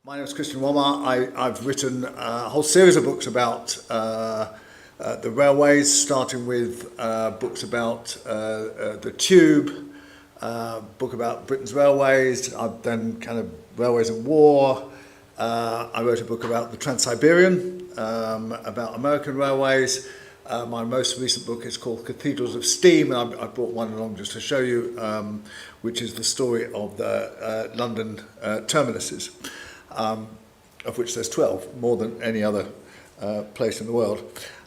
My name is Christian Wolmar. I've written a whole series of books about the railways, starting with books about the Tube, book about Britain's railways. I've done kind of railways and war. I wrote a book about the Trans-Siberian, about American railways. My most recent book is called Cathedrals of Steam, and I brought one along just to show you, which is the story of the London terminuses, of which there's 12, more than any other place in the world.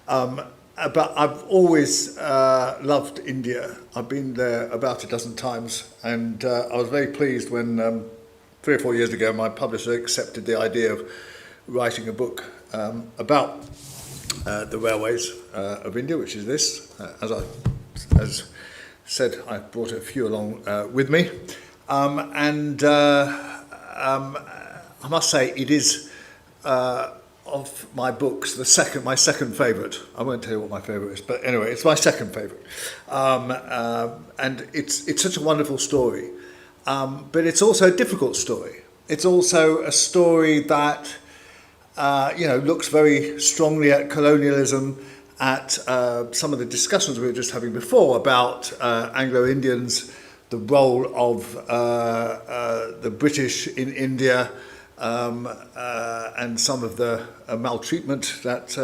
But I've always loved India. I've been there about a dozen times, and I was very pleased when 3 or 4 years ago my publisher accepted the idea of writing a book about the railways of India, which is this. As said, I brought a few along with me, and I must say it is of my books my second favourite. I won't tell you what my favourite is, but anyway, it's my second favourite, and it's such a wonderful story, but it's also a difficult story. It's also a story that looks very strongly at colonialism, at some of the discussions we were just having before about Anglo-Indians, the role of the British in India, and some of the maltreatment that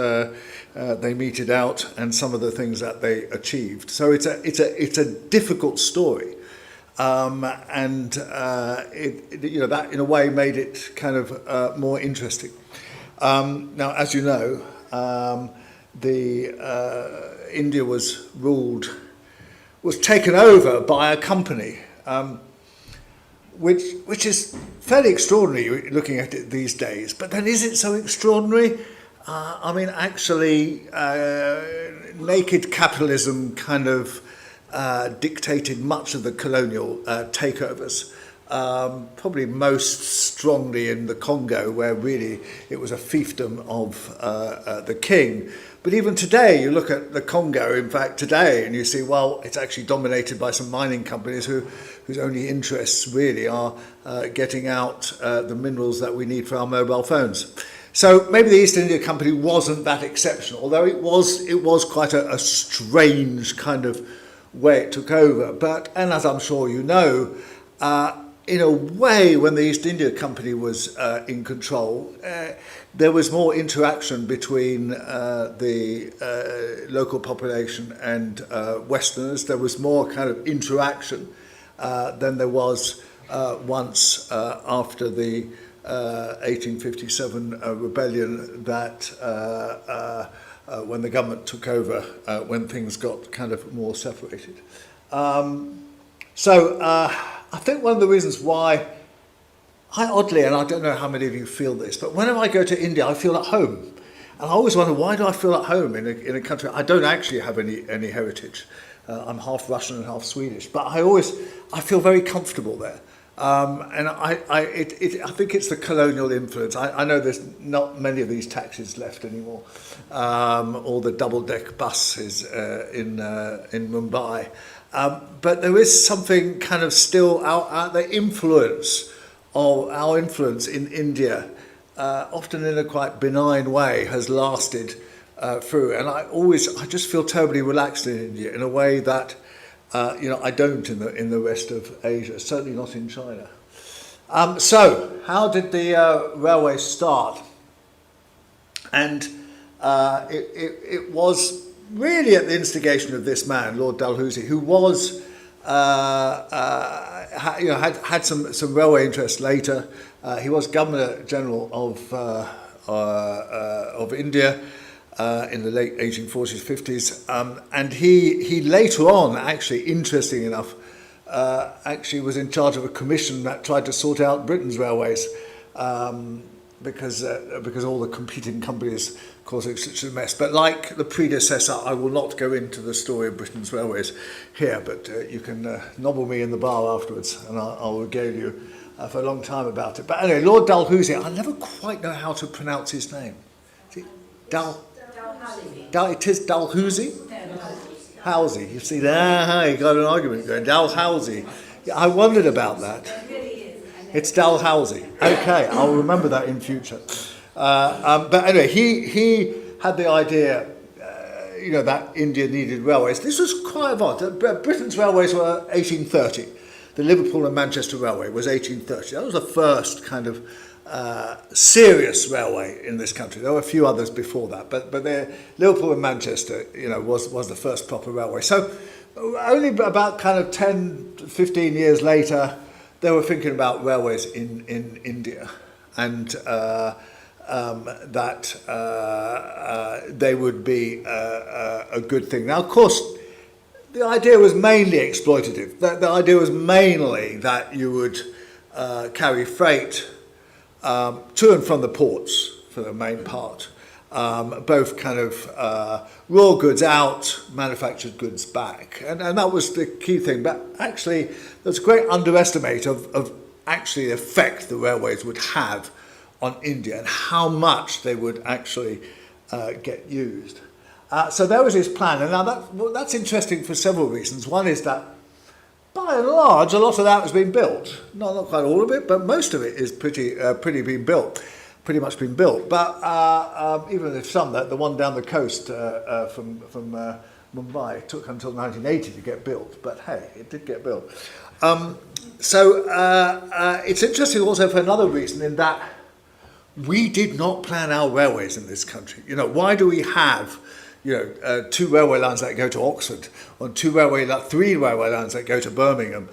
they meted out, and some of the things that they achieved. So it's a difficult story, and that in a way made it kind of more interesting. Now, as you know, India was taken over by a company, which is fairly extraordinary looking at it these days. But then, is it so extraordinary? Actually, naked capitalism kind of dictated much of the colonial takeovers. Probably most strongly in the Congo, where really it was a fiefdom of the king. But even today, you look at the Congo, in fact, today, and you see, well, it's actually dominated by some mining companies whose only interests really are getting out the minerals that we need for our mobile phones. So maybe the East India Company wasn't that exceptional, although it was quite a strange kind of way it took over. And as I'm sure you know, in a way, when the East India Company was in control, there was more interaction between the local population and Westerners. There was more kind of interaction than there was once after the 1857 rebellion, that when the government took over, when things got kind of more separated. I think one of the reasons why oddly, and I don't know how many of you feel this, but whenever I go to India, I feel at home. And I always wonder, why do I feel at home in a country? I don't actually have any heritage. I'm half Russian and half Swedish, but I feel very comfortable there. And I think it's the colonial influence. I know there's not many of these taxis left anymore, or the double-deck buses in Mumbai. But there is something kind of still out the influence of our influence in India, often in a quite benign way, has lasted through. And I just feel terribly relaxed in India in a way that I don't in the rest of Asia, certainly not in China. So how did the railway start? And it was really at the instigation of this man, Lord Dalhousie, who was had some railway interests later. He was Governor General of India in the late 1840s, 50s, and he later on, actually, interesting enough, actually was in charge of a commission that tried to sort out Britain's railways, because all the competing companies causing such a mess. But like the predecessor, I will not go into the story of Britain's railways here, but you can nobble me in the bar afterwards, and I'll regale you for a long time about it. But anyway, Lord Dalhousie, I never quite know how to pronounce his name. Is it it is Dalhousie? Halsey. You see there, you got an argument going. Dalhousie. Yeah, I wondered about that. It's Dalhousie. Okay, I'll remember that in future. But anyway, he had the idea, that India needed railways. This was quite advanced. Britain's railways were 1830. The Liverpool and Manchester Railway was 1830. That was the first kind of serious railway in this country. There were a few others before that, but Liverpool and Manchester, was the first proper railway. So only about kind of 10, 15 years later, they were thinking about railways in India, and that they would be a good thing. Now, of course, the idea was mainly exploitative. The idea was mainly that you would carry freight to and from the ports for the main part, both kind of raw goods out, manufactured goods back. And that was the key thing. But actually, there's a great underestimate of actually the effect the railways would have on India and how much they would actually get used. So there was his plan. And now that's interesting for several reasons. One is that, by and large, a lot of that has been built. Not quite all of it, but most of it is pretty much been built. But even if some, the one down the coast from Mumbai took until 1980 to get built. But hey, it did get built. So it's interesting also for another reason, in that we did not plan our railways in this country. Why do we have two railway lines that go to Oxford, or three railway lines that go to Birmingham,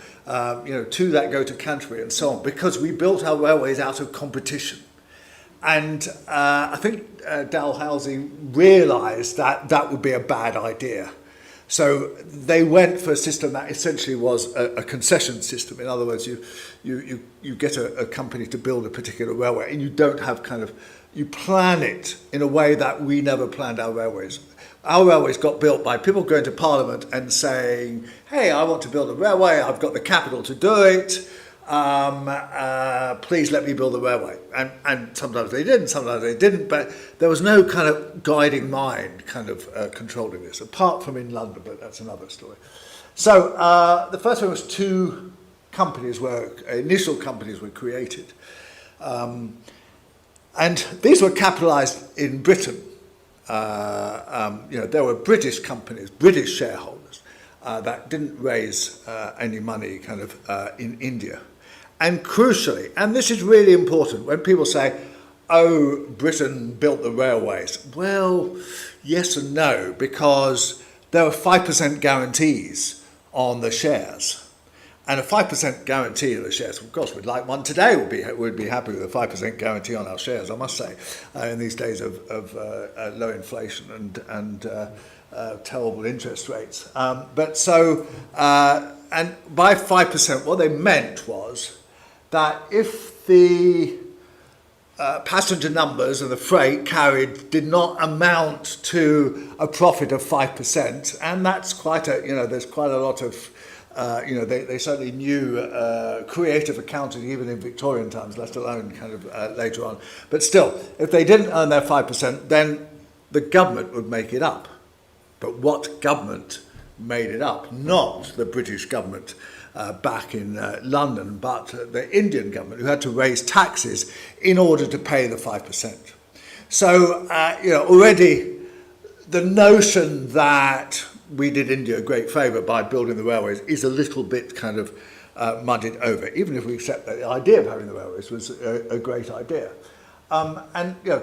two that go to Canterbury, and so on? Because we built our railways out of competition. And I think Dalhousie realised that that would be a bad idea. So they went for a system that essentially was a concession system. In other words, you get a company to build a particular railway, and you don't have you plan it in a way that we never planned our railways. Our railways got built by people going to Parliament and saying, hey, I want to build a railway, I've got the capital to do it, please let me build a railway. And sometimes they did, and sometimes they didn't, but there was no kind of guiding mind controlling this, apart from in London, but that's another story. So the first one was initial companies were created. And these were capitalised in Britain. There were British companies, British shareholders, that didn't raise any money in India. And crucially, and this is really important, when people say, oh, Britain built the railways. Well, yes and no, because there were 5% guarantees on the shares. And a 5% guarantee of the shares, of course, we'd like one today. We'd be happy with a 5% guarantee on our shares, I must say, in these days of low inflation and terrible interest rates. And by 5%, what they meant was that if the passenger numbers of the freight carried did not amount to a profit of 5%, and that's there's quite a lot of they certainly knew creative accounting even in Victorian times, let alone later on. But still, if they didn't earn their 5%, then the government would make it up. But what government made it up? Not the British government back in London, but the Indian government, who had to raise taxes in order to pay the 5%. So, already the notion that we did India a great favour by building the railways is a little bit muddied over, even if we accept that the idea of having the railways was a great idea.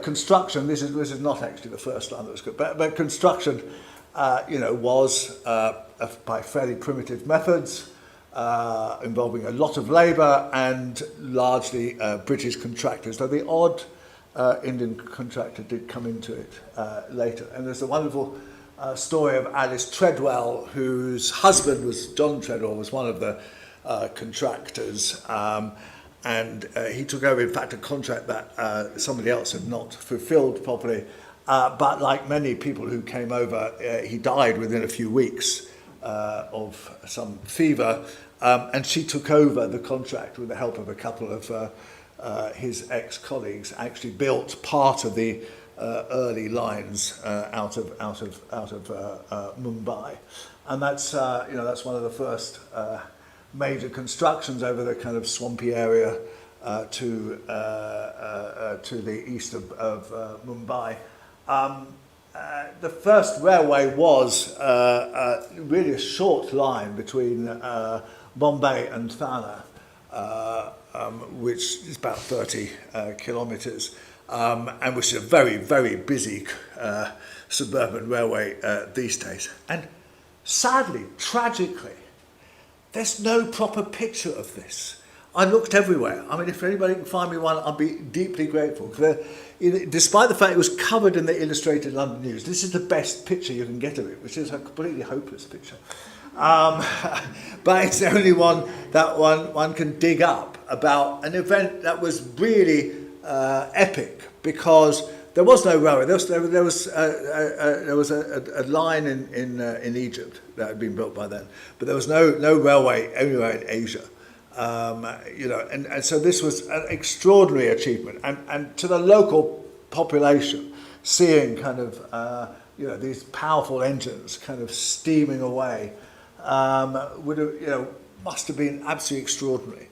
Construction, this is not actually the first line that was good, but construction, was by fairly primitive methods, involving a lot of labour and largely British contractors, though the odd Indian contractor did come into it later. And there's a wonderful story of Alice Treadwell, whose husband John Treadwell was one of the contractors, and he took over, in fact, a contract that somebody else had not fulfilled properly. But like many people who came over, he died within a few weeks of some fever, and she took over the contract with the help of a couple of his ex-colleagues, actually built part of the early lines out of Mumbai, and that's one of the first major constructions over the kind of swampy area to the east of Mumbai. The first railway was really a short line between Bombay and Thane, which is about 30 kilometres, and which is a very, very busy suburban railway these days. And sadly, tragically, there's no proper picture of this. I looked everywhere. I mean, if anybody can find me one, I'd be deeply grateful. Despite the fact it was covered in the Illustrated London News, this is the best picture you can get of it, which is a completely hopeless picture. But it's the only one that one can dig up about an event that was really epic, because there was no railway. There was a line in Egypt that had been built by then, but there was no railway anywhere in Asia. And so this was an extraordinary achievement, and to the local population, seeing kind of these powerful engines kind of steaming away would have must have been absolutely extraordinary.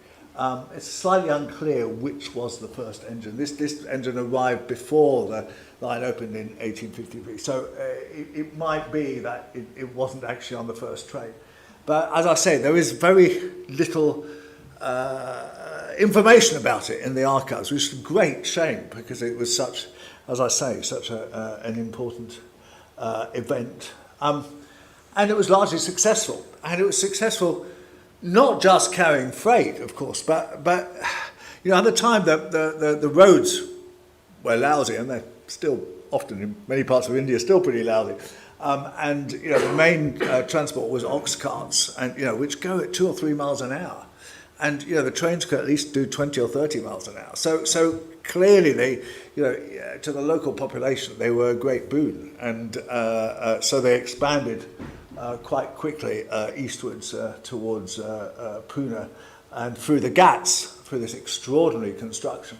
It's slightly unclear which was the first engine. This engine arrived before the line opened in 1853, so it might be that it wasn't actually on the first train. But as I say, there is very little information about it in the archives, which is a great shame, because it was such an important event. And it was largely successful. And it was successful not just carrying freight, of course, but at the time the roads were lousy, and they're still often in many parts of India still pretty lousy. And the main transport was ox carts, and which go at 2 or 3 miles an hour. And the trains could at least do 20 or 30 miles an hour. So clearly they, to the local population, they were a great boon. And so they expanded quite quickly eastwards towards Pune and through the Ghats, through this extraordinary construction,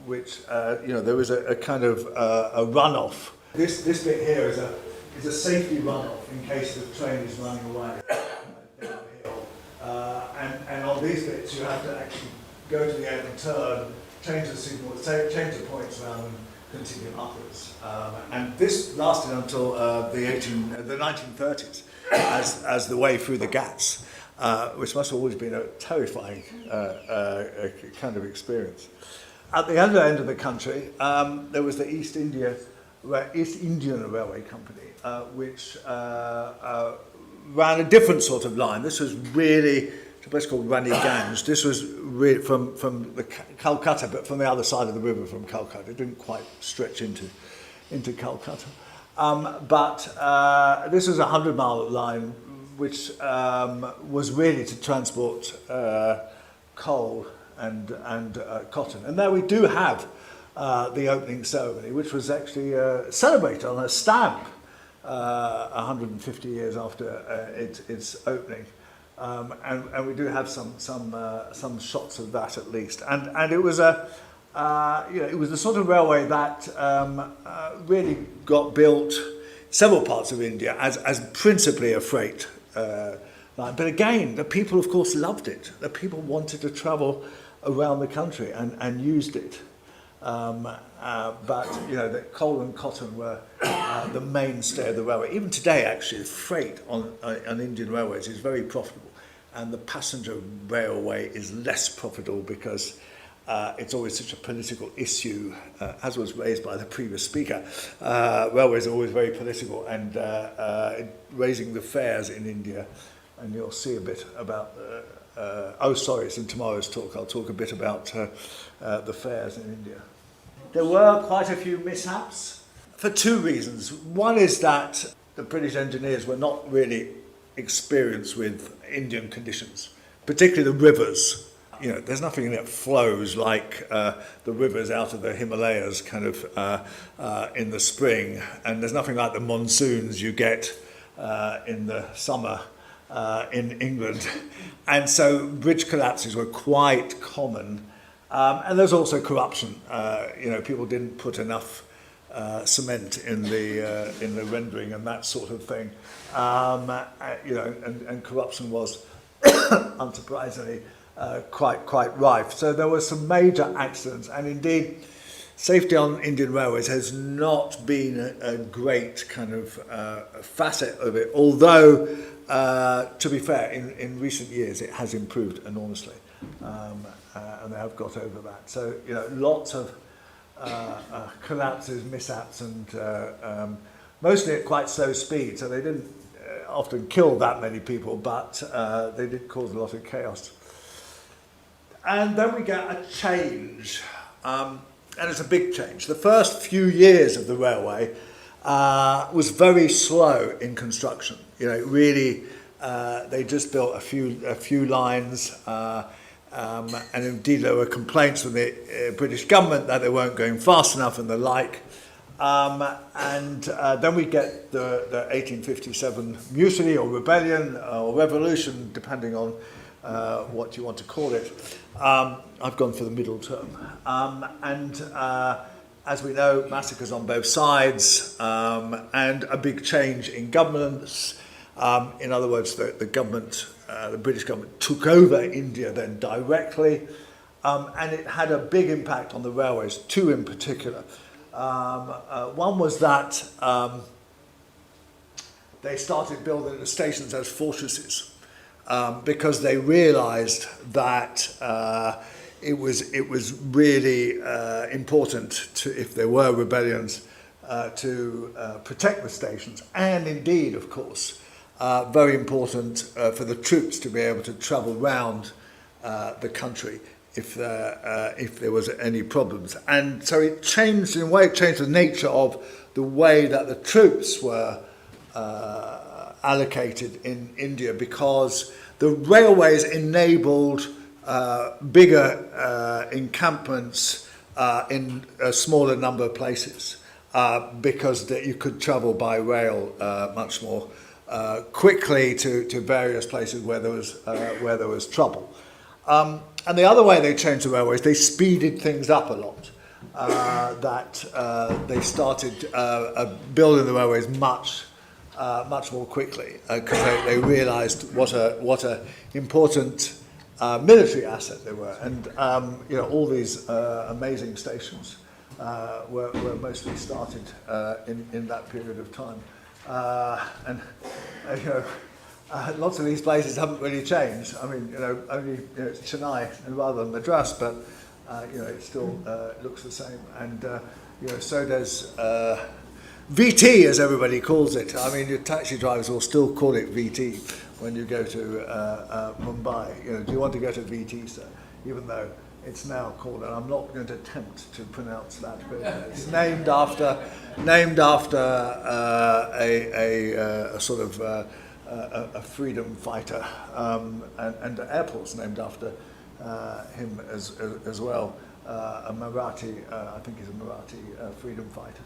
which there was a kind of a runoff. This bit here is a safety runoff in case the train is running away. And on these bits, you have to actually go to the end and turn, change the signal, change the points around, and continue upwards. And this lasted until the 1930s as the way through the Ghats, which must have always been a terrifying kind of experience. At the other end of the country, there was the East Indian Railway Company, which ran a different sort of line. This was really a place called Raniganj. This was really from the Calcutta, but from the other side of the river from Calcutta. It didn't quite stretch into Calcutta. But this was a 100-mile line, which was really to transport coal and cotton. And there we do have the opening ceremony, which was actually celebrated on a stamp 150 years after its opening. And we do have some shots of that at least. And it was it was the sort of railway that really got built several parts of India as principally a freight line. But again, the people, of course, loved it. The people wanted to travel around the country and used it. But the coal and cotton were the mainstay of the railway. Even today, actually, freight on Indian railways is very profitable, and the passenger railway is less profitable because it's always such a political issue, as was raised by the previous speaker. Railways are always very political, and raising the fares in India, and you'll see a bit about. It's in tomorrow's talk. I'll talk a bit about the fares in India. There were quite a few mishaps for two reasons. One is that the British engineers were not really experienced with Indian conditions, particularly the rivers. There's nothing that flows like the rivers out of the Himalayas kind of in the spring, and there's nothing like the monsoons you get in the summer in England. And so bridge collapses were quite common. And there's also corruption. People didn't put enough cement in the rendering and that sort of thing. And corruption was, unsurprisingly, quite rife. So there were some major accidents, and indeed, safety on Indian railways has not been a great kind of facet of it, although, to be fair, in recent years it has improved enormously, and they have got over that. So, lots of collapses, mishaps, and mostly at quite slow speed, so they didn't often kill that many people, but they did cause a lot of chaos. And then we get a change, and it's a big change. The first few years of the railway was very slow in construction. Really, they just built a few lines, and indeed there were complaints from the British government that they weren't going fast enough and the like. And then we get the 1857 mutiny or rebellion or revolution, depending on what you want to call it. I've gone for the middle term. And as we know, massacres on both sides, and a big change in governance. In other words, the government, the British government, took over India then directly, and it had a big impact on the railways, two in particular. One was that they started building the stations as fortresses, because they realised that it was really important to, if there were rebellions, to protect the stations, and indeed, of course, very important for the troops to be able to travel round the country if there was any problems. And so it changed, in a way, it changed the nature of the way that the troops were allocated in India, because the railways enabled bigger encampments in a smaller number of places, because you could travel by rail much more quickly to various places where there was trouble. And the other way they changed the railways, they speeded things up a lot. They started building the railways much more quickly, because they realised what a important military asset they were, and all these amazing stations were mostly started in that period of time, and lots of these places haven't really changed. I mean, only it's Chennai rather than Madras, but it still looks the same, and so does VT, as everybody calls it. I mean, your taxi drivers will still call it VT when you go to Mumbai. Do you want to go to VT, sir? Even though it's now called, and I'm not going to attempt to pronounce that, but it's named after a sort of a freedom fighter, and the airport's named after him as well. A Marathi, I think he's a Marathi freedom fighter.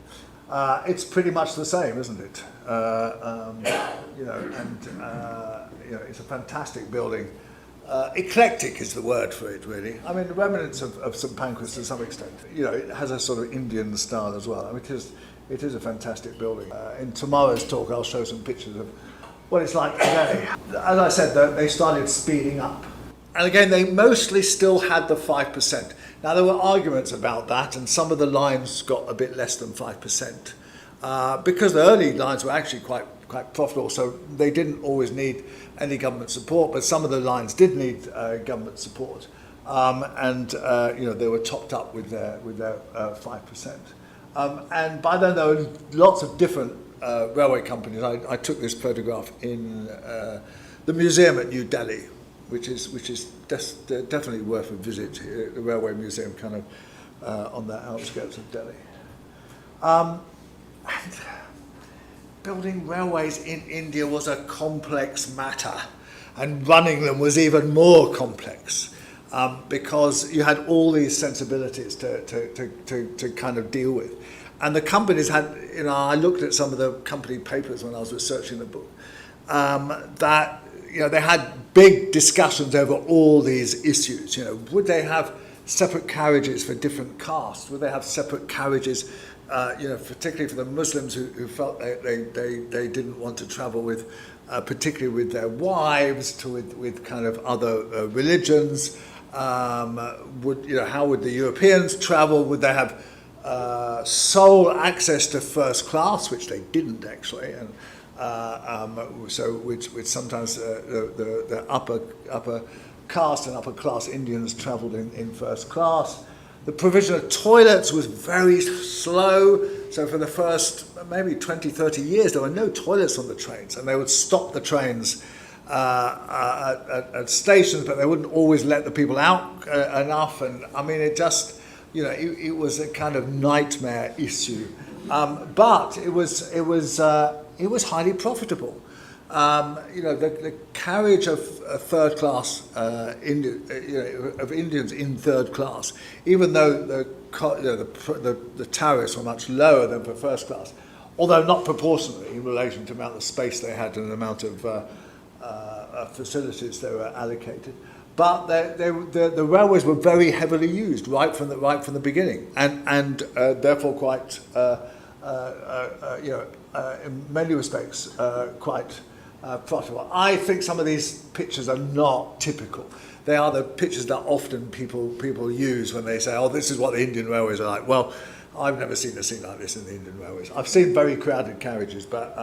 It's pretty much the same, isn't it? It's a fantastic building. Eclectic is the word for it, really. I mean, the remnants of St Pancras to some extent. It has a sort of Indian style as well. I mean, it is a fantastic building. In tomorrow's talk, I'll show some pictures of what it's like today. As I said, they started speeding up. And again, they mostly still had the 5%. Now, there were arguments about that, and some of the lines got a bit less than 5%, because the early lines were actually quite profitable, so they didn't always need any government support, but some of the lines did need government support, and they were topped up with their 5%. And by then, there were lots of different railway companies. I took this photograph in the museum at New Delhi, which is definitely worth a visit. The Railway Museum, kind of on the outskirts of Delhi. And building railways in India was a complex matter, and running them was even more complex, because you had all these sensibilities to kind of deal with. And the companies had, I looked at some of the company papers when I was researching the book, that they had big discussions over all these issues. Would they have separate carriages for different castes? Would they have separate carriages, particularly for the Muslims who felt they didn't want to travel with particularly with their wives, with kind of other religions. How would the Europeans travel? Would they have sole access to first class, which they didn't actually, and so which sometimes the upper caste and upper class Indians travelled in first class. The provision of toilets was very slow, so for the first maybe 20, 30 years there were no toilets on the trains, and they would stop the trains at stations, but they wouldn't always let the people out enough, and I mean it just, it was a kind of nightmare issue, but it was highly profitable. The carriage of third class of Indians in third class, even though the tariffs were much lower than for first class, although not proportionally in relation to the amount of space they had and the amount of facilities they were allocated. But the railways were very heavily used right from the beginning, and therefore quite in many respects quite profitable. I think some of these pictures are not typical. They are the pictures that often people use when they say, "Oh, this is what the Indian railways are like." Well, I've never seen a scene like this in the Indian railways. I've seen very crowded carriages, but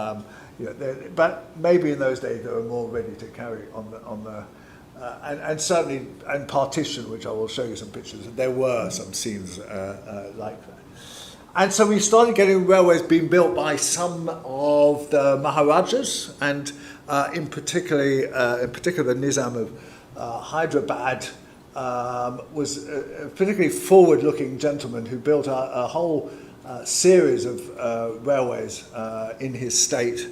but maybe in those days they were more ready to carry on the and certainly and partition, which I will show you some pictures. There were some scenes like that. And so we started getting railways being built by some of the Maharajas, and in particular the Nizam of Hyderabad was a particularly forward-looking gentleman who built a whole series of railways in his state,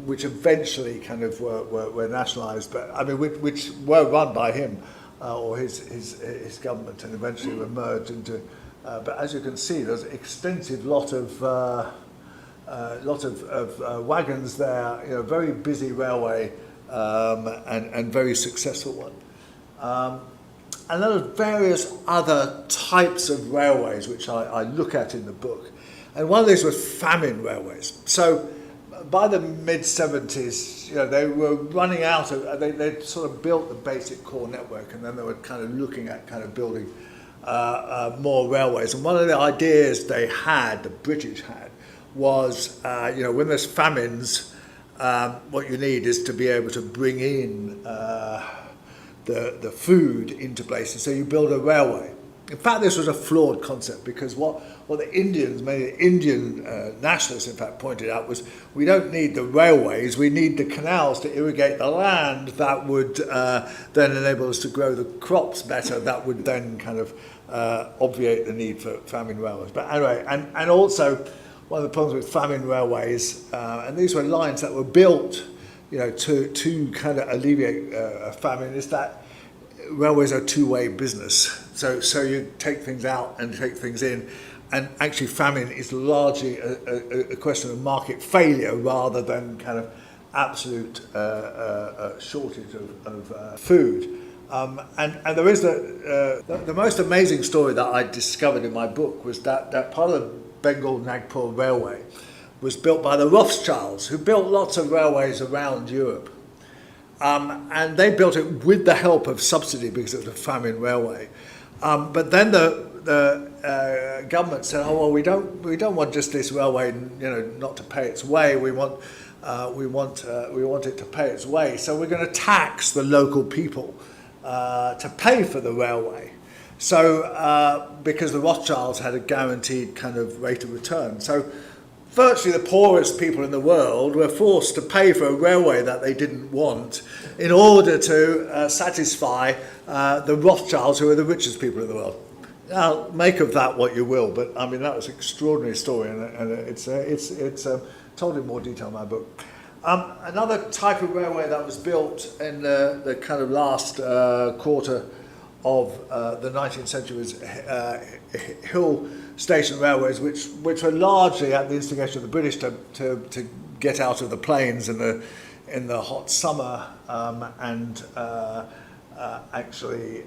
which eventually kind of were nationalised, but I mean which were run by him or his government, and eventually were merged into. But as you can see, there's an extensive lot of wagons there. Very busy railway and very successful one. And there are various other types of railways which I look at in the book, and one of these was famine railways. So by the mid-70s, they were running out of. They sort of built the basic core network, and then they were kind of looking at kind of building more railways. And one of the ideas the British had, was, when there's famines, what you need is to be able to bring in the food into places. So you build a railway. In fact, this was a flawed concept, because what the Indians, many Indian nationalists in fact pointed out, was we don't need the railways, we need the canals to irrigate the land that would then enable us to grow the crops better, that would then kind of obviate the need for famine railways. But anyway, and also one of the problems with famine railways, and these were lines that were built to kind of alleviate a famine, is that railways are a two-way business. So you take things out and take things in, and actually famine is largely a question of market failure rather than kind of absolute shortage of food. And there is the most amazing story that I discovered in my book was that part of the Bengal-Nagpur Railway was built by the Rothschilds, who built lots of railways around Europe. And they built it with the help of subsidy because it was a famine railway. But then the government said, "Oh well, we don't want just this railway, not to pay its way. We want it to pay its way. So we're going to tax the local people to pay for the railway." So because the Rothschilds had a guaranteed kind of rate of return, so virtually the poorest people in the world were forced to pay for a railway that they didn't want in order to satisfy the Rothschilds, who are the richest people in the world. Now, make of that what you will, but I mean that was an extraordinary story, and it's told in more detail in my book. Another type of railway that was built in the kind of last quarter of the 19th century was hill station railways, which were largely at the instigation of the British to get out of the plains in the hot summer and actually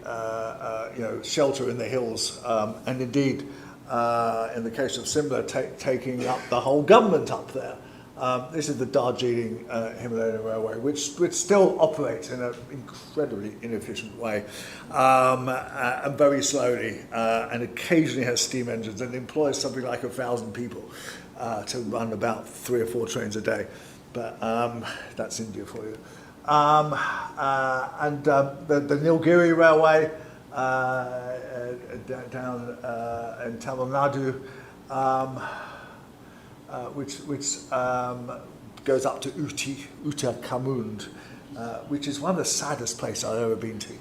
shelter in the hills, and indeed in the case of Simla taking up the whole government up there. This is the Darjeeling Himalayan Railway, which still operates in an incredibly inefficient way, and very slowly, and occasionally has steam engines, and employs something like 1,000 people to run about 3 or 4 trains a day. But that's India for you. And the Nilgiri Railway down in Tamil Nadu, which goes up to Uttarakhand, which is one of the saddest places I've ever been to.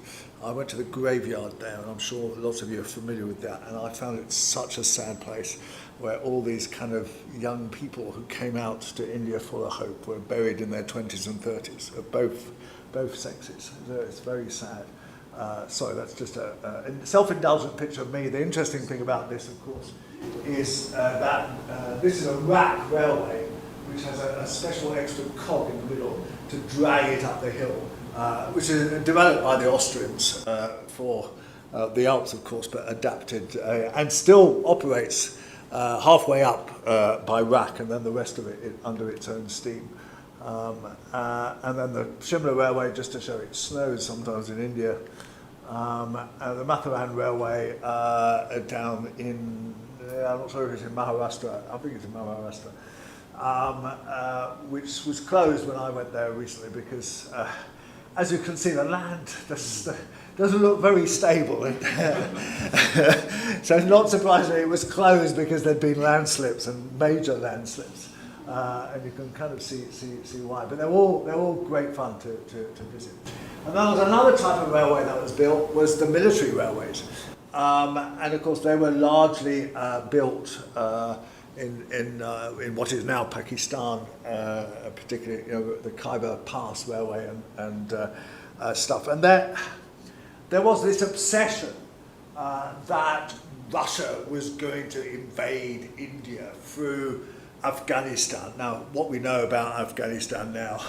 I went to the graveyard there, and I'm sure lots of you are familiar with that, and I found it such a sad place where all these kind of young people who came out to India full of hope were buried in their 20s and 30s, of both sexes. So it's very sad. Sorry, that's just a self-indulgent picture of me. The interesting thing about this, of course, is that this is a rack railway which has a special extra cog in the middle to drag it up the hill, which is developed by the Austrians for the Alps, of course, but adapted and still operates halfway up by rack, and then the rest of it under its own steam. And then the Shimla Railway, just to show it snows sometimes in India. And the Matharan Railway down in, I'm not sure if it's in Maharashtra, I think it's in Maharashtra, which was closed when I went there recently because, as you can see, the land doesn't look very stable. So not surprisingly, it was closed because there'd been landslips and major landslips. And you can kind of see why. But they're all great fun to visit. And then there was another type of railway that was built, was the military railways. And of course they were largely built in what is now Pakistan, particularly the Khyber Pass Railway and stuff. And there was this obsession that Russia was going to invade India through Afghanistan. Now, what we know about Afghanistan now,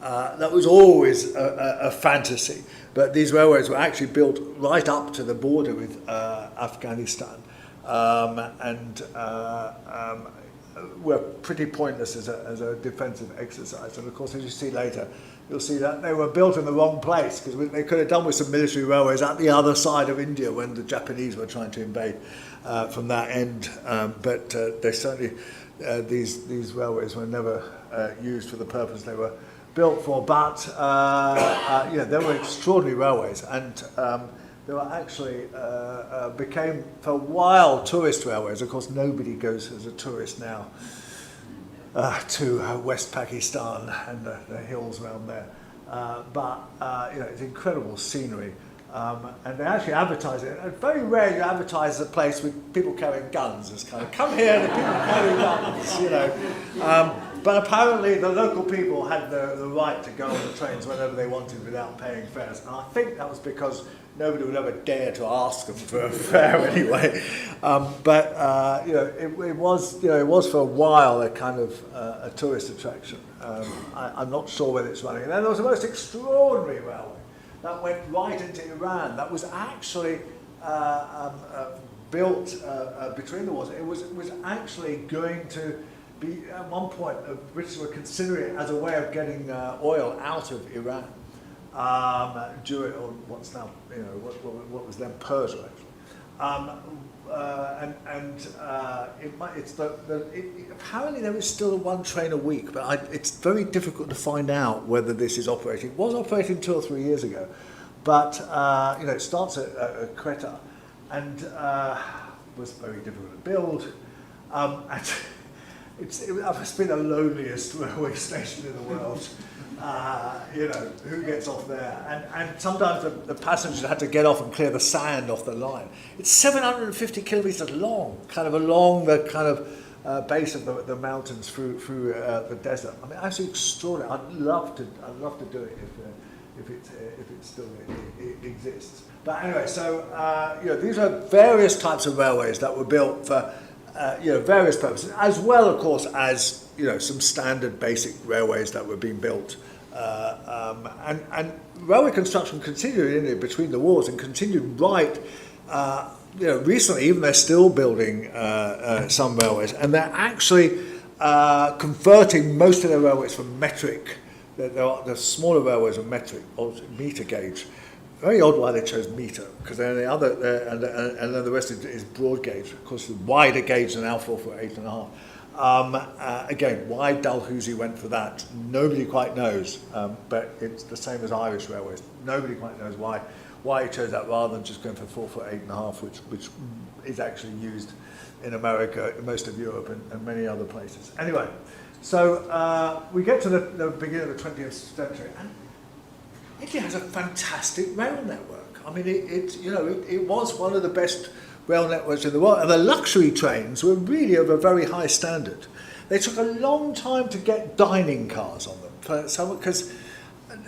that was always a fantasy, but these railways were actually built right up to the border with Afghanistan, and were pretty pointless as a defensive exercise. And of course, as you see later, you'll see that they were built in the wrong place, because they could have done with some military railways at the other side of India when the Japanese were trying to invade from that end, but they certainly these railways were never used for the purpose they were built for. But they were extraordinary railways, and they were actually became for a while tourist railways. Of course, nobody goes as a tourist now to West Pakistan and the hills around there. But it's incredible scenery. And they actually advertise it. And very rare you advertise a place with people carrying guns. It's kind of, come here, the people carrying guns, But apparently the local people had the right to go on the trains whenever they wanted without paying fares. And I think that was because nobody would ever dare to ask them for a fare anyway. It was for a while a kind of a tourist attraction. I'm not sure whether it's running. And then there was the most extraordinary railway that went right into Iran. That was actually built between the wars. It was actually going to be, at one point, the British were considering it as a way of getting oil out of Iran during, or what's now, what was then Persia, actually. Apparently there is still one train a week, but it's very difficult to find out whether this is operating. It was operating 2 or 3 years ago, but it starts at Quetta, and was very difficult to build. And it must be the loneliest railway station in the world. Who gets off there? And sometimes the passengers had to get off and clear the sand off the line. It's 750 kilometres long, kind of along the kind of base of the mountains through the desert. I mean, absolutely extraordinary. I'd love to do it if it still exists. But anyway, so these are various types of railways that were built for various purposes, as well, of course, as some standard basic railways that were being built. And railway construction continued in India between the wars, and continued right. Recently, even they're still building some railways, and they're actually converting most of their railways from metric. The smaller railways are metric or meter gauge. Very odd why they chose meter, because then the other and then the rest is broad gauge. Of course, the wider gauge than L4 for 8.5. Again, why Dalhousie went for that, nobody quite knows. But it's the same as Irish Railways. Nobody quite knows why he chose that rather than just going for 4 for 8.5, which is actually used in America, in most of Europe, and many other places. Anyway, so we get to the beginning of the 20th century, and India has a fantastic rail network. I mean, it was one of the best rail networks in the world, and the luxury trains were really of a very high standard. They took a long time to get dining cars on them, because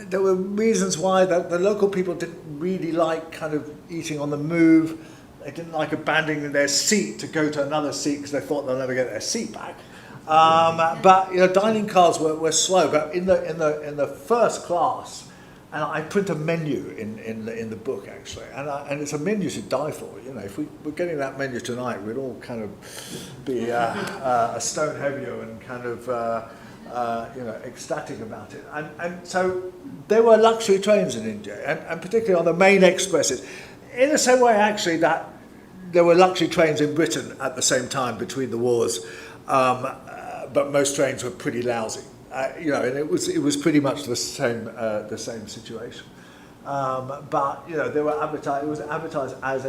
there were reasons why the local people didn't really like kind of eating on the move. They didn't like abandoning their seat to go to another seat because they thought they'll never get their seat back. But dining cars were slow. But in the first class. And I print a menu in the book, actually, and it's a menu to die for. If we were getting that menu tonight, we'd all kind of be a stone heavier and kind of ecstatic about it. And so there were luxury trains in India, and particularly on the main expresses, in the same way, actually, that there were luxury trains in Britain at the same time between the wars, but most trains were pretty lousy. And it was pretty much the same situation. But they were advertised. It was advertised as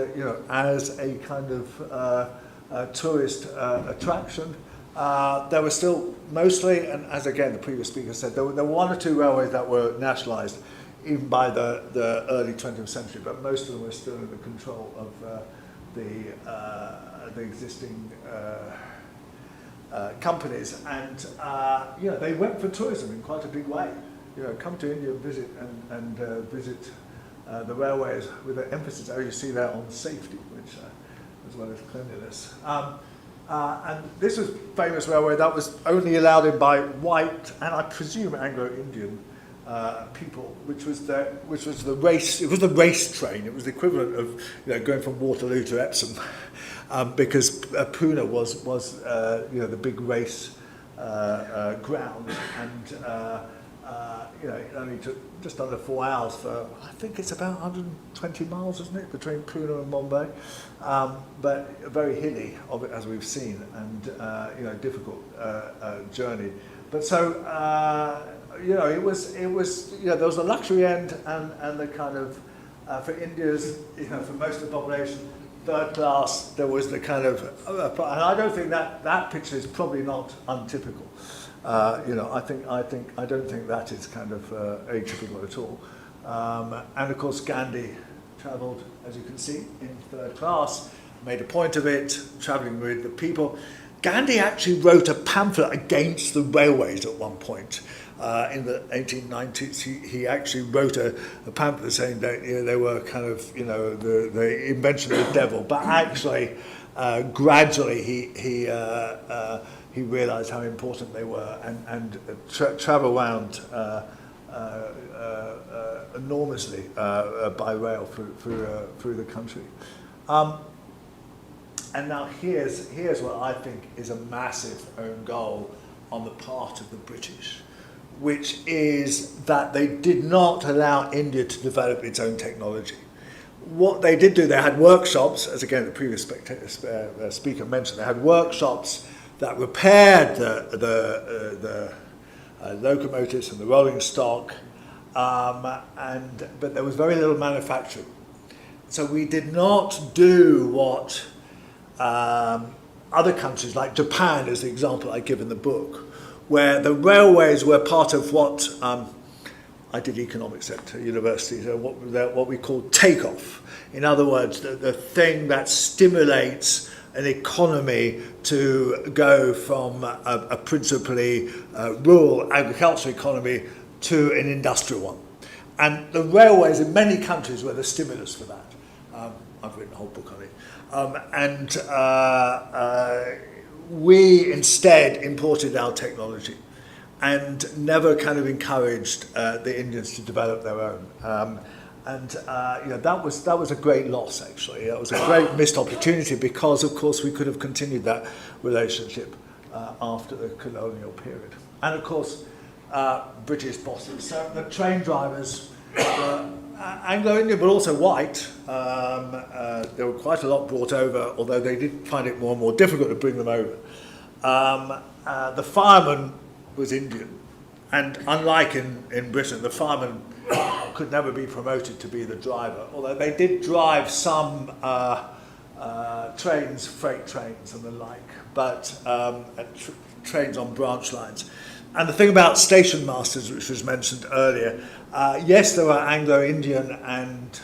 a kind of tourist attraction. There were still mostly, and as again the previous speaker said, there were one or two railways that were nationalised, even by the early 20th century. But most of them were still in the control of the existing. Companies, and they went for tourism in quite a big way. Come to India and visit the railways with an emphasis, you see there, on safety, which as well as cleanliness. And this was a famous railway that was only allowed in by white and I presume Anglo-Indian people, which was the race. It was the race train. It was the equivalent of going from Waterloo to Epsom. Because Pune was the big race ground, and it only took just under 4 hours for, I think it's about 120 miles, isn't it, between Pune and Bombay, but very hilly of it, as we've seen, and difficult journey. But so it was there was a luxury end and the kind of for India's for most of the population. Third class, there was the kind of, and I don't think that picture is probably not untypical. I don't think that is kind of atypical at all. And of course, Gandhi travelled, as you can see, in third class, made a point of it, travelling with the people. Gandhi actually wrote a pamphlet against the railways at one point. In the 1890s, he actually wrote a pamphlet saying that they were kind of the invention of the devil. But actually, gradually he realised how important they were and travel around enormously by rail through the country. And now here's what I think is a massive own goal on the part of the British, which is that they did not allow India to develop its own technology. What they did do, they had workshops, as again the previous speaker mentioned, they had workshops that repaired the locomotives and the rolling stock, but there was very little manufacturing. So we did not do what other countries, like Japan is the example I give in the book, where the railways were part of what I did economics at university, so what we call takeoff. In other words, the thing that stimulates an economy to go from a principally rural agricultural economy to an industrial one. And the railways in many countries were the stimulus for that. I've written a whole book on it. We instead imported our technology and never kind of encouraged the Indians to develop their own. That was a great loss, actually. That was a great missed opportunity because, of course, we could have continued that relationship after the colonial period. And of course, British bosses. So the train drivers were Anglo-Indian, but also white. There were quite a lot brought over, although they did find it more and more difficult to bring them over. The fireman was Indian, and unlike in Britain, the fireman could never be promoted to be the driver, although they did drive some trains, freight trains and the like, but trains on branch lines. And the thing about station masters, which was mentioned earlier, yes, there were Anglo-Indian and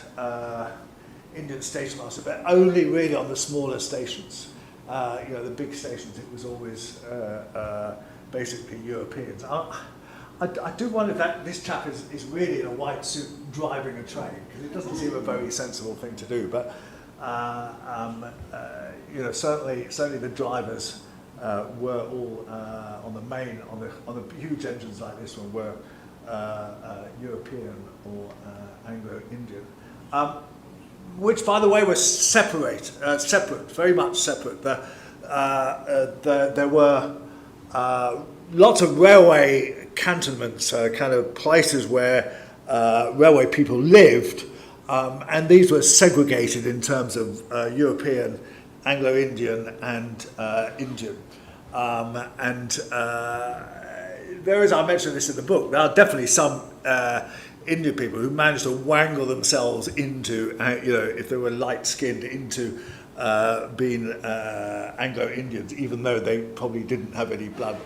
Indian station masters, but only really on the smaller stations. The big stations, it was always basically Europeans. I do wonder if this chap is really in a white suit driving a train, because it doesn't seem a very sensible thing to do. But certainly the drivers were all on the huge engines like this one were European or Anglo-Indian, which, by the way, was separate, very much separate. There were lots of railway cantonments, kind of places where railway people lived, and these were segregated in terms of European, Anglo-Indian, and Indian. There is, I mentioned this in the book, there are definitely some Indian people who managed to wangle themselves into, if they were light-skinned, into being Anglo-Indians, even though they probably didn't have any blood,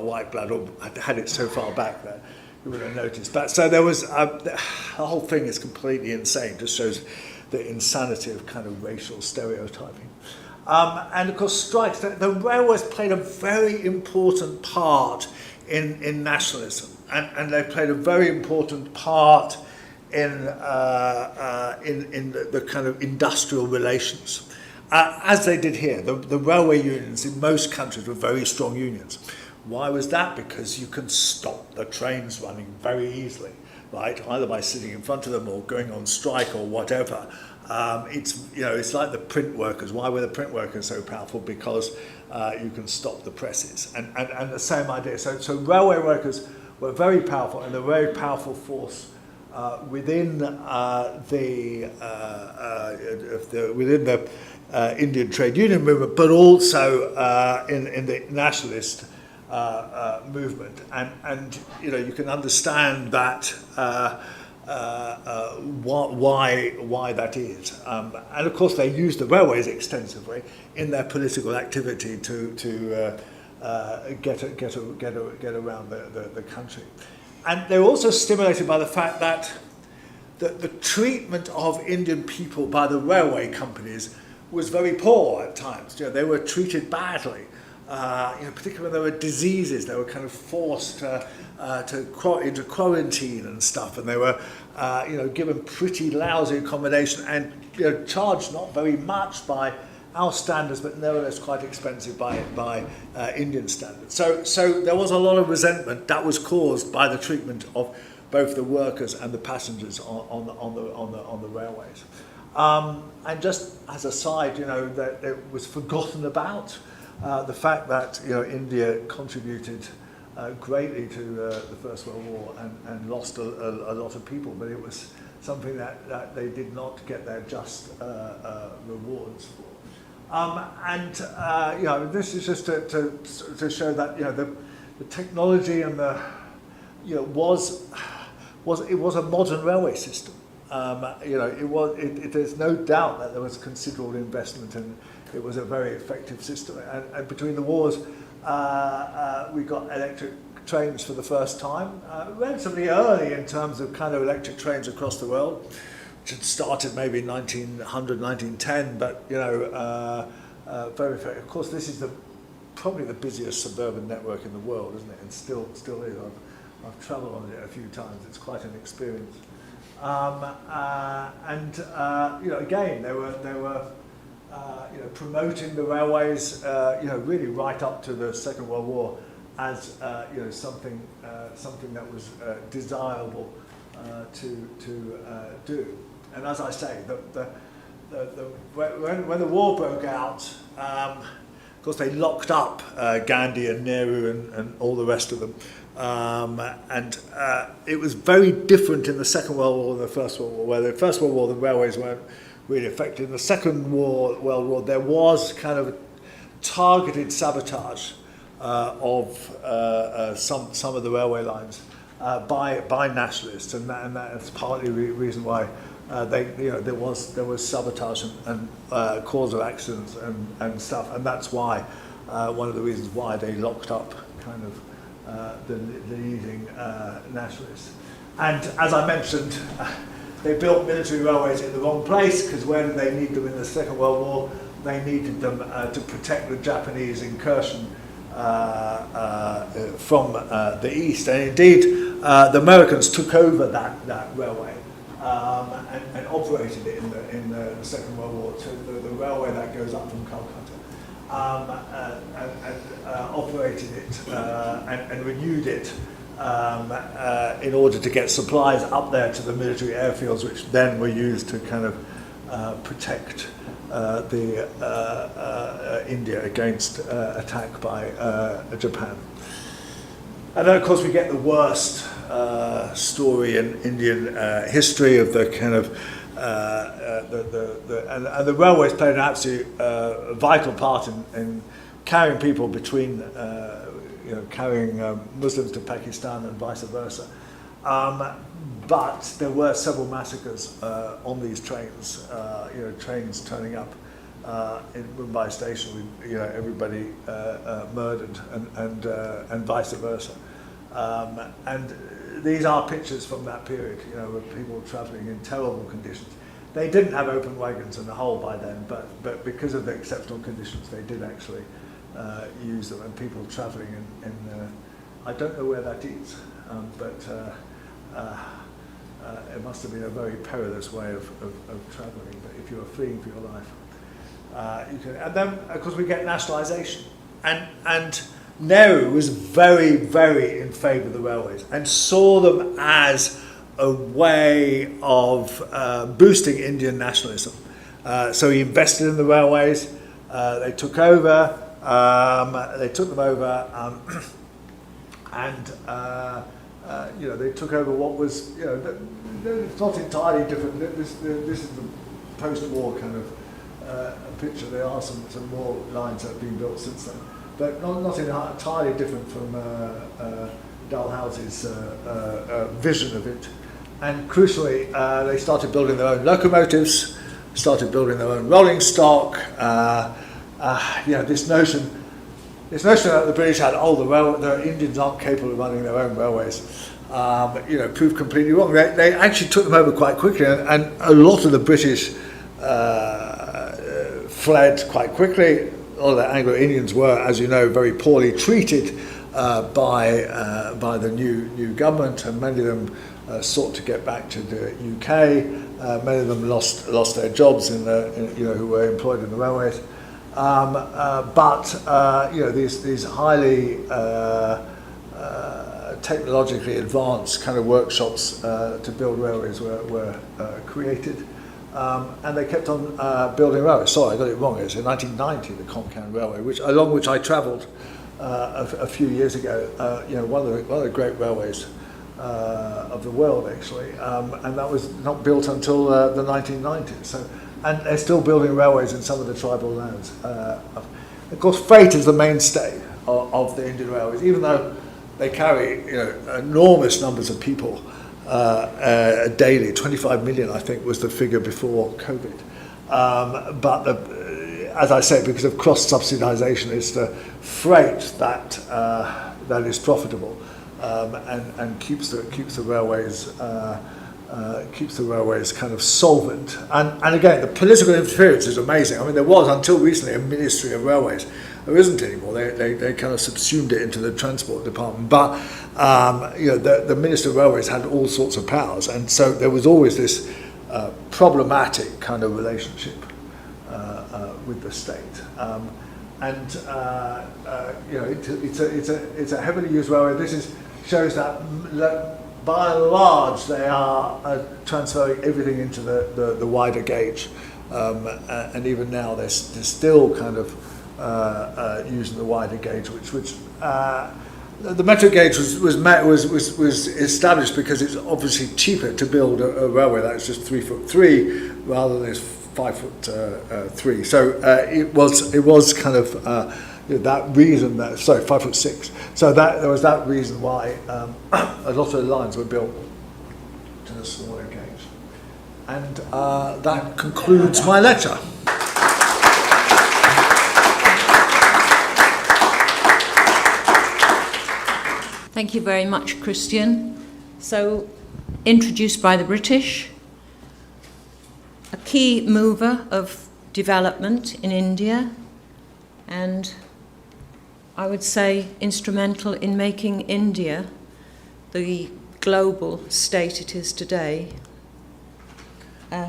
white blood, or had it so far back that you would have noticed. But so there was, the whole thing is completely insane, just shows the insanity of kind of racial stereotyping. And of course, strikes, the railways played a very important part in nationalism, and they played a very important part in the kind of industrial relations. As they did here, the railway unions in most countries were very strong unions. Why was that? Because you can stop the trains running very easily, right? Either by sitting in front of them or going on strike or whatever. It's like the print workers. Why were the print workers so powerful? Because you can stop the presses, and the same idea. So railway workers were very powerful, and a very powerful force within the Indian trade union movement, but also in the nationalist movement, and you can understand that why that is, and of course they used the railways extensively in their political activity to get around the country, and they were also stimulated by the fact that the treatment of Indian people by the railway companies was very poor at times. They were treated badly. Particularly when there were diseases, they were kind of forced into quarantine and stuff, and they were, given pretty lousy accommodation and charged not very much by our standards, but nevertheless quite expensive by Indian standards. So there was a lot of resentment that was caused by the treatment of both the workers and the passengers on the railways. And just as a side, that it was forgotten about. The fact that India contributed greatly to the First World War and lost a lot of people, but it was something that they did not get their just rewards for. This is just to show that the technology and the was a modern railway system. There's no doubt that there was considerable investment, and it was a very effective system. And between the wars, we got electric trains for the first time, relatively early in terms of kind of electric trains across the world, which had started maybe in 1900, 1910, but very effective. Of course, this is probably the busiest suburban network in the world, isn't it? And still is. I've travelled on it a few times. It's quite an experience. Again, they were promoting the railways, really right up to the Second World War as something that was desirable to do. And as I say, when the war broke out, course, they locked up Gandhi and Nehru and all the rest of them. And it was very different in the Second World War than the First World War, where the First World War the railways weren't really affected. In the Second World War there was kind of targeted sabotage of some of the railway lines by nationalists, and that's partly the reason why there was sabotage and cause of accidents and stuff, and that's why one of the reasons why they locked up kind of the leading nationalists. And as I mentioned, they built military railways in the wrong place, because where did they need them in the Second World War? They needed them to protect the Japanese incursion from the east. And indeed, the Americans took over that railway and operated it in the Second World War, to the railway that goes up from Calcutta. Operated it and renewed it in order to get supplies up there to the military airfields, which then were used to kind of protect India against attack by Japan. And then, of course, we get the worst story in Indian history of the kind of and the railways played an absolute vital part in carrying people between, carrying Muslims to Pakistan and vice versa. But there were several massacres on these trains. Trains turning up in Mumbai station with everybody murdered and vice versa. And these are pictures from that period, of people travelling in terrible conditions. They didn't have open wagons in the whole by then, but because of the exceptional conditions, they did actually use them, and people travelling in I don't know where that is, but it must have been a very perilous way of travelling. But if you were fleeing for your life, you could. And then, of course, we get nationalisation, and Nehru was very, very in favour of the railways and saw them as a way of boosting Indian nationalism. So he invested in the railways. They took over. They took them over, and they took over what was, it's not entirely different. This is the post-war kind of picture. There are some more lines that have been built since then, but not entirely different from Dalhousie's vision of it. And crucially, they started building their own locomotives, started building their own rolling stock. This notion that the British had, the Indians aren't capable of running their own railways, proved completely wrong. They actually took them over quite quickly, and a lot of the British fled quite quickly. All of the Anglo-Indians were, as you know, very poorly treated by the new government, and many of them sought to get back to the UK. Many of them lost their jobs who were employed in the railways. These highly technologically advanced kind of workshops to build railways were created. And they kept on building railways. Sorry, I got it wrong. It was in 1990, the Konkan Railway, along which I travelled a few years ago. One of the great railways of the world, actually. And that was not built until the 1990s. So, and they're still building railways in some of the tribal lands. Of course, freight is the mainstay of the Indian railways, even though they carry enormous numbers of people daily. 25 million, I think, was the figure before COVID. But as I say, because of cross-subsidisation, it's the freight that is profitable and keeps the railways kind of solvent. And again, the political interference is amazing. I mean, there was until recently a Ministry of Railways. There isn't anymore. They kind of subsumed it into the Transport Department. But the Minister of Railways had all sorts of powers, and so there was always this problematic kind of relationship with the state. It's a heavily used railway. Shows that by and large they are transferring everything into the wider gauge, and even now there's still kind of using the wider gauge, which the metric gauge was established because it's obviously cheaper to build a railway that's just 3'3" rather than this 5'3". So it was kind of that reason that 5'6". So that there was that reason why a lot of lines were built to the smaller gauge. And that concludes my lecture. Thank you very much, Christian. So, introduced by the British, a key mover of development in India, and I would say instrumental in making India the global state it is today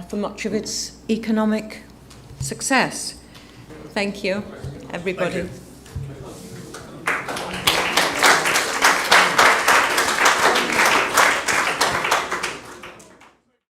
for much of its economic success. Thank you, everybody. Thank you.